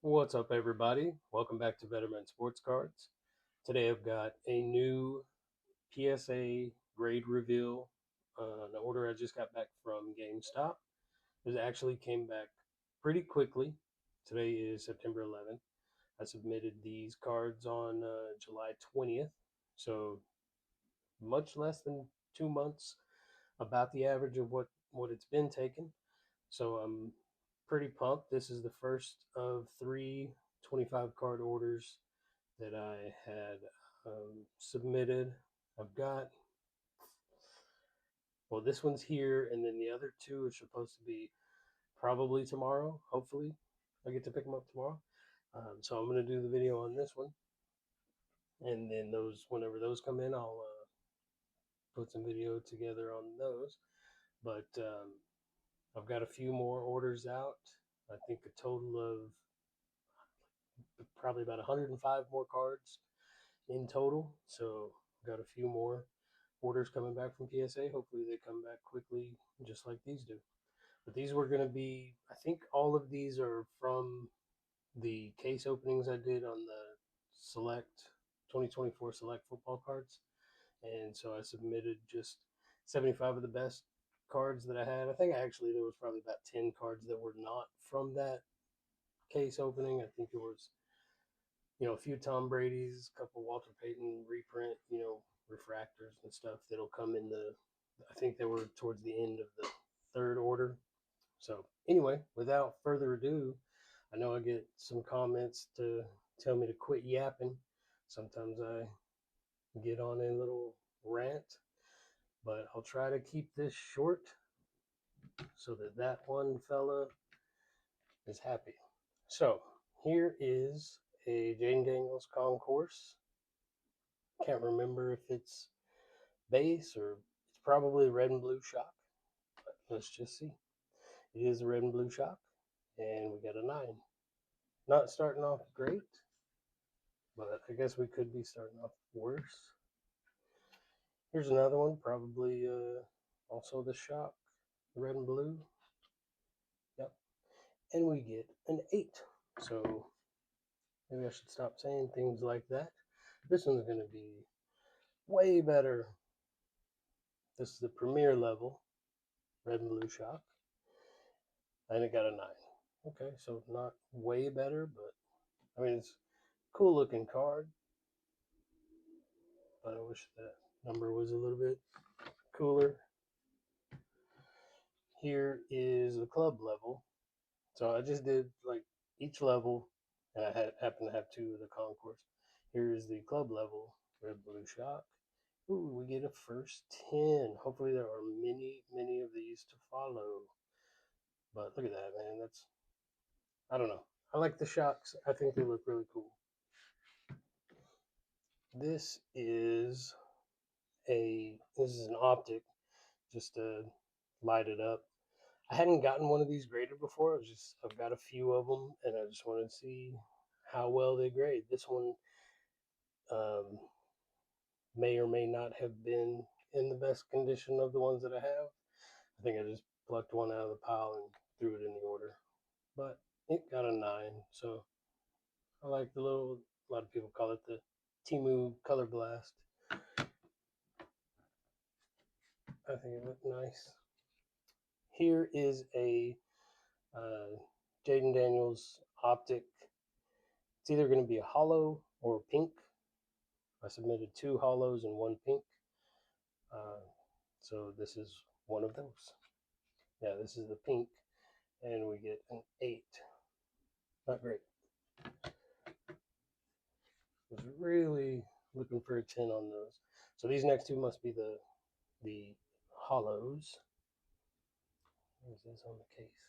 What's up, everybody? Welcome back to Better Men Sports Cards. Today I've got a new PSA grade reveal, an order I just got back from GameStop. It actually came back pretty quickly. Today is September 11th. I submitted these cards on July 20th, so much less than 2 months, about the average of what it's been taking. So I'm pretty pumped. This is the first of three 25 card orders that I had submitted. I've got, well, this one's here, and then the other two are supposed to be probably tomorrow. Hopefully, I get to pick them up tomorrow. So I'm going to do the video on this one, and then whenever those come in, I'll put some video together on those. But I've got a few more orders out. I think a total of probably about 105 more cards in total. So I've got a few more orders coming back from PSA. Hopefully they come back quickly, just like these do. But these were going to be, I think all of these are from the case openings I did on the Select 2024 Select football cards. And so I submitted just 75 of the best cards that I had. I think actually there was probably about 10 cards that were not from that case opening. I think it was, a few Tom Brady's, a couple Walter Payton reprint, refractors and stuff that'll come in I think they were towards the end of the third order. So anyway, without further ado, I know I get some comments to tell me to quit yapping. Sometimes I get on a little rant, but I'll try to keep this short so that one fella is happy. So here is a Jayden Daniels concourse. Can't remember if it's base or it's probably red and blue shock. But let's just see. It is a red and blue shock, and we got a 9. Not starting off great, but I guess we could be starting off worse. Here's another one, probably also the shock, red and blue. Yep. And we get an 8. So maybe I should stop saying things like that. This one's going to be way better. This is the premier level, red and blue shock. And it got a 9. Okay, so not way better, but I mean, it's a cool looking card. But I wish that number was a little bit cooler. Here is the club level. So I just did like each level, and I happened to have 2 of the concourse. Here is the club level, red blue shock. Ooh, we get a first 10. Hopefully there are many, many of these to follow. But look at that, man. I don't know. I like the shocks. I think they look really cool. This is an optic, just to light it up. I hadn't gotten one of these graded before. I've got a few of them, and I just wanted to see how well they grade. This one may or may not have been in the best condition of the ones that I have. I think I just plucked one out of the pile and threw it in the order. But it got a 9, so I like a lot of people call it the Timu Color Blast. I think it looked nice. Here is a Jayden Daniels optic. It's either going to be a hollow or pink. I submitted 2 hollows and 1 pink. So this is one of those. Yeah, this is the pink, and we get an 8. Not great. Was really looking for a 10 on those. So these next 2 must be the hollows. Where's this on the case?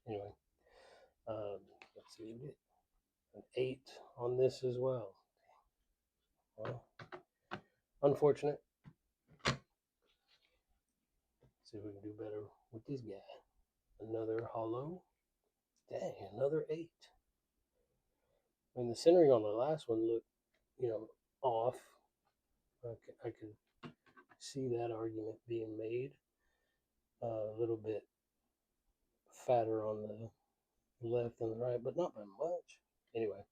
Anyway, let's see, we get an 8 on this as well. Well, unfortunate. Let's see if we can do better with this guy. Another hollow. Dang, another 8. I mean, the centering on the last one looked, off. I could see that argument being made. A little bit fatter on the left and the right, but not by much. Anyway,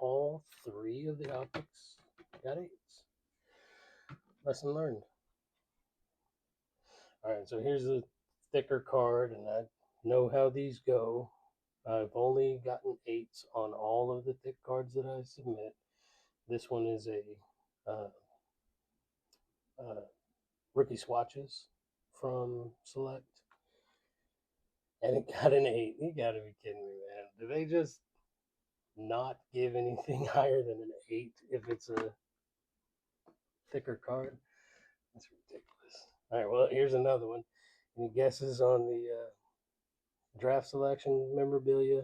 all three of the optics got 8s. Lesson learned. All right, so here's a thicker card, and I know how these go. I've only gotten 8s on all of the thick cards that I submit. This one is a uh, rookie swatches from Select, and it got an 8. You gotta be kidding me, man. Do they just not give anything higher than an 8 if it's a thicker card? That's ridiculous. All right, well, here's another one. Any guesses on the draft selection memorabilia?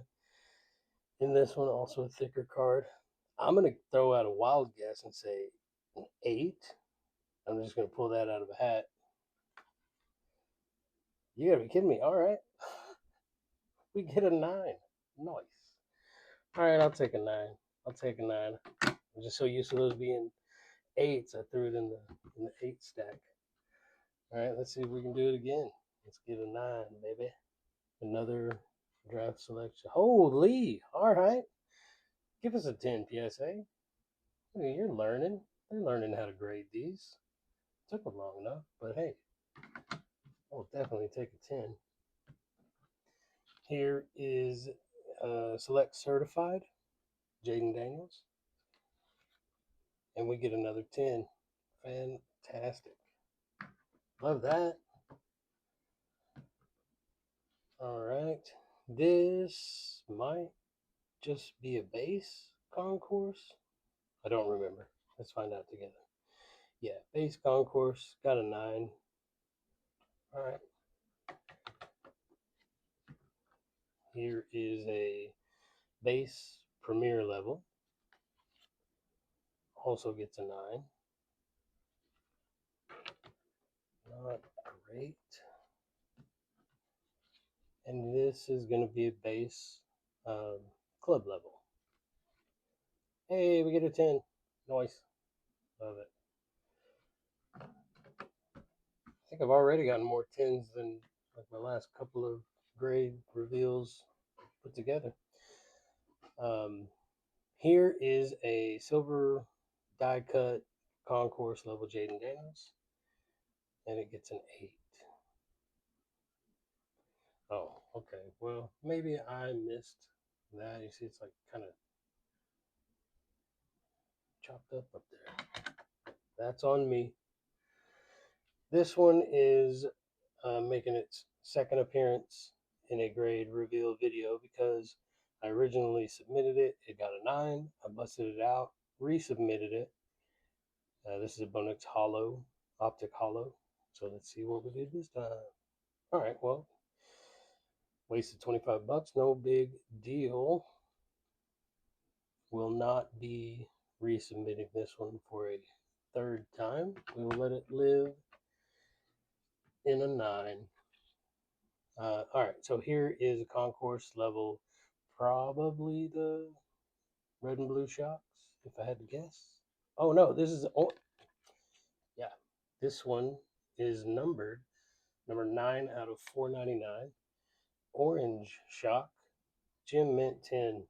In this one, also a thicker card. I'm going to throw out a wild guess and say an 8. I'm just going to pull that out of a hat. You got to be kidding me. All right. We get a 9. Nice. All right, I'll take a 9. I'll take a 9. I'm just so used to those being 8s, I threw it in the 8 stack. All right, let's see if we can do it again. Let's get a 9, baby. Another draft selection. Holy! All right. Give us a 10, PSA. You're learning. They're learning how to grade these. Took them long enough, but hey, I'll definitely take a 10. Here is Select Certified, Jayden Daniels. And we get another 10. Fantastic. Love that. All right. This might just be a base concourse. I don't remember. Let's find out together. Yeah, base concourse. Got a 9. All right. Here is a base premier level. Also gets a 9. Not great. And this is going to be a base club level. Hey, we get a 10. Nice. Love it. I think I've already gotten more 10s than like my last couple of grade reveals put together. Here is a silver die cut concourse level Jayden Daniels, and it gets an 8. Oh, okay. Well, maybe I missed that. You see, it's like kind of chopped up there. That's on me. This one is making its second appearance in a grade reveal video because I originally submitted it. It got a 9. I busted it out, resubmitted it. This is a Bonix Hollow, Optic Hollow. So let's see what we did this time. All right, well, wasted 25 bucks, no big deal. Will not be resubmitting this one for a third time. We will let it live in a 9. All right, so here is a concourse level, probably the red and blue shocks, if I had to guess. Oh no, this is yeah, this one is numbered number 9 out of 499. Orange shock, Gem Mint 10.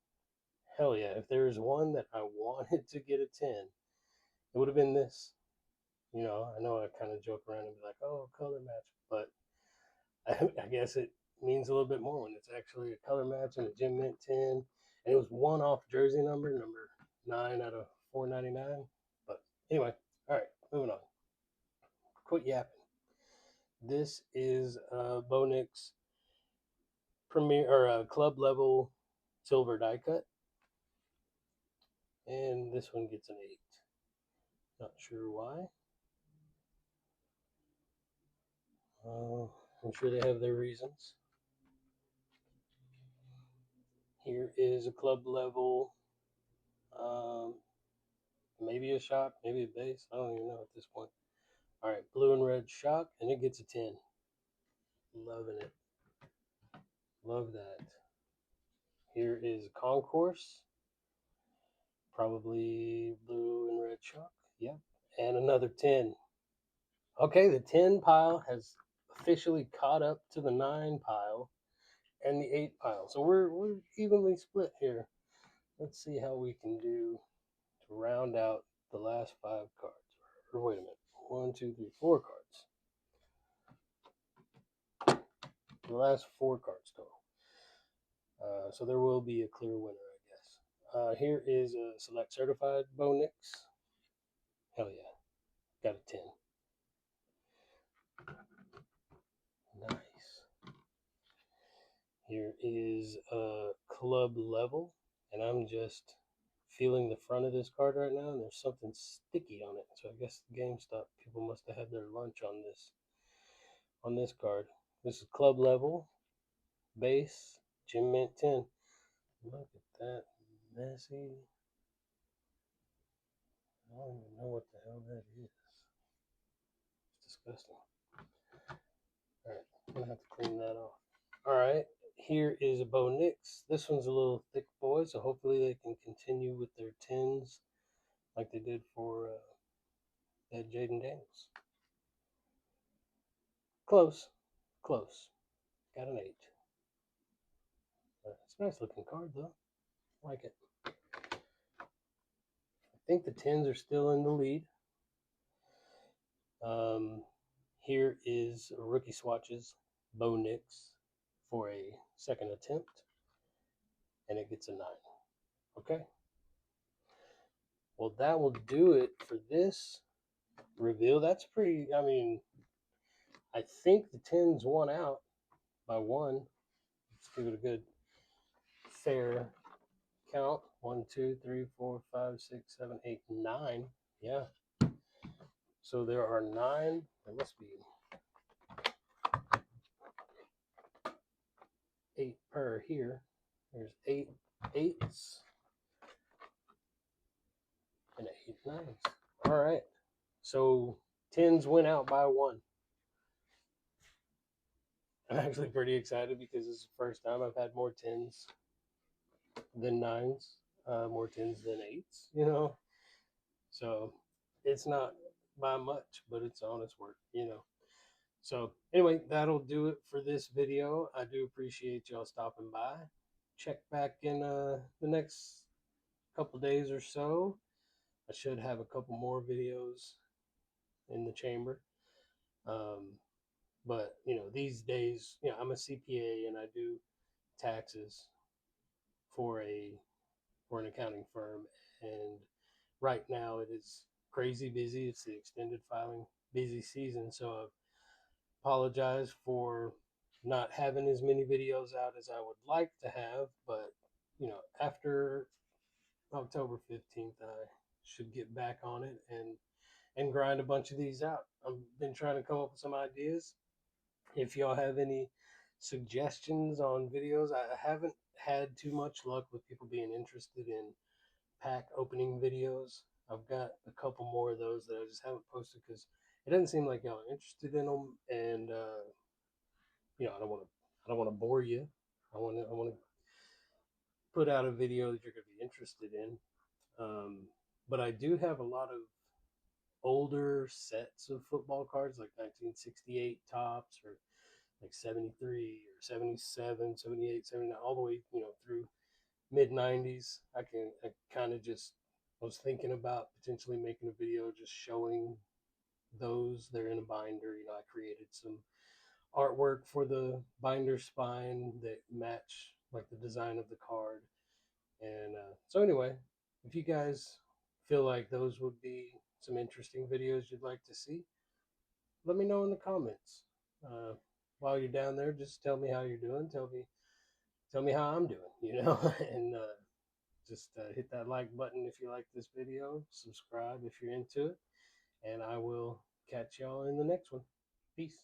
Hell yeah! If there is one that I wanted to get a 10, it would have been this. You know, I know I kind of joke around and be like, "Oh, color match," but I guess it means a little bit more when it's actually a color match and a Gem Mint 10, and it was one off jersey number 9 out of 499. But anyway, all right, moving on. Quit yapping. This is Bonix Premier or Club level silver die cut, and this one gets an 8. Not sure why. I'm sure they have their reasons. Here is a club level, maybe a shock, maybe a base. I don't even know at this point. All right, blue and red shock, and it gets a 10. Loving it. Love that. Here is a concourse, probably blue and red shock. Yep, and another 10. Okay, the 10 pile has officially caught up to the 9 pile. and the 8 pile. So we're evenly split here. Let's see how we can do to round out the last 5 cards. Or wait a minute. 1, 2, 3, 4 cards. The last 4 cards total. So there will be a clear winner, I guess. Here is a select certified Bo Nix. Hell yeah. Got a 10. Nice. Here is a club level, and I'm just feeling the front of this card right now, and there's something sticky on it. So I guess the GameStop people must have had their lunch on this card. This is club level, base, Gem Mint 10. Look at that messy. I don't even know what the hell that is. It's disgusting. Alright, I'm gonna have to clean that off. Alright, here is a Bo Nix. This one's a little thick boy, so hopefully they can continue with their 10s like they did for that Jayden Daniels. Close. Close. Got an 8. It's a nice looking card though. I like it. I think the 10s are still in the lead. Here is Rookie Swatches Bo Nix for a second attempt, and it gets a 9. Okay. Well, that will do it for this reveal. That's pretty, I mean, I think the 10s won out by 1. Let's give it a good fair count. 1, 2, 3, 4, 5, 6, 7, 8, 9. Yeah. So there are 9. There must be 8 per here. There's 8 8s and 8 9s. All right. So 10s went out by 1. I'm actually pretty excited because this is the first time I've had more 10s than 9s, more 10s than 8s, you know. So it's not by much, but it's honest work, you know. So anyway, that'll do it for this video. I do appreciate y'all stopping by. Check back in the next couple days or so. I should have a couple more videos in the chamber. But you know, these days, you know, I'm a CPA and I do taxes for an accounting firm, and right now it is crazy busy. It's the extended filing busy season, so I apologize for not having as many videos out as I would like to have, but you know, after October 15th, I should get back on it and grind a bunch of these out. I've been trying to come up with some ideas. If y'all have any suggestions on videos, I haven't had too much luck with people being interested in pack opening videos. I've got a couple more of those that I just haven't posted because it doesn't seem like y'all are interested in them, and you know, I don't want to bore you. I want to put out a video that you're going to be interested in. But I do have a lot of older sets of football cards, like 1968 tops, or like 73 or 77, 78, 79, all the way, you know, through mid 90s. I kind of just was thinking about potentially making a video just showing those. They're in a binder. You know, I created some artwork for the binder spine that match like the design of the card. And so anyway, if you guys feel like those would be some interesting videos you'd like to see, let me know in the comments. While you're down there, just tell me how you're doing. Tell me how I'm doing, you know, and just hit that like button if you like this video. Subscribe if you're into it, and I will catch y'all in the next one. Peace.